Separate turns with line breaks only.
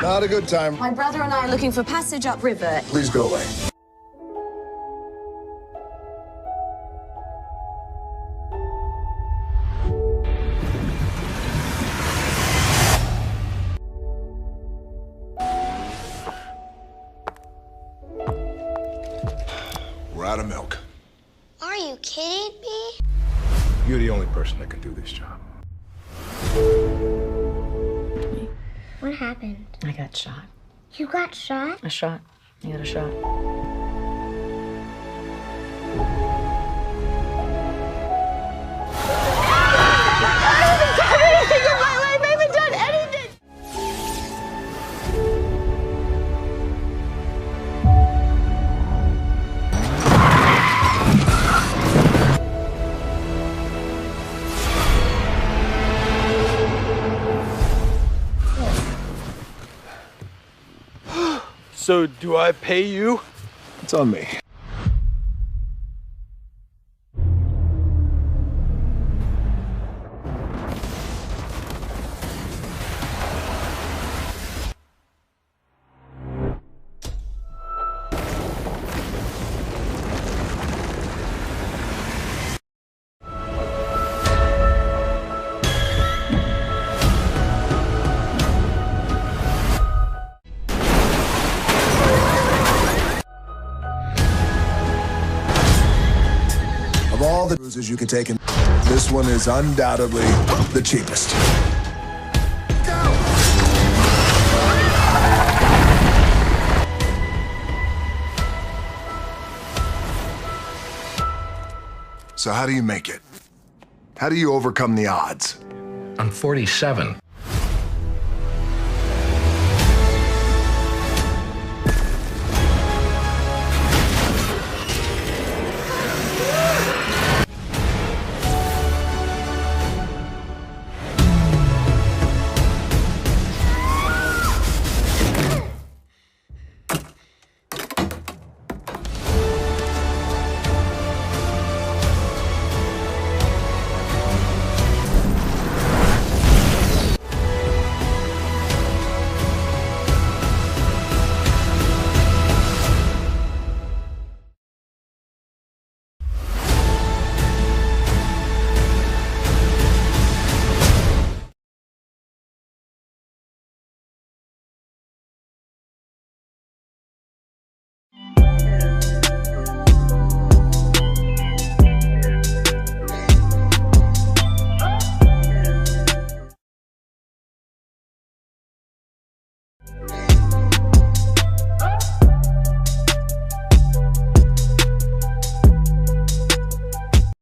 Not a good time.
My brother and I are looking for passage upriver.
Please go away. We're out of milk.
Are you kidding me?
You're the only person that can do this job.
What happened?
I got shot.
You got shot?
A shot. I got a shot.
So, do I pay you?
It's on me. Of all the cruises you can take in, this one is undoubtedly the cheapest. Go! So how do you make it? How do you overcome the odds?
I'm 47.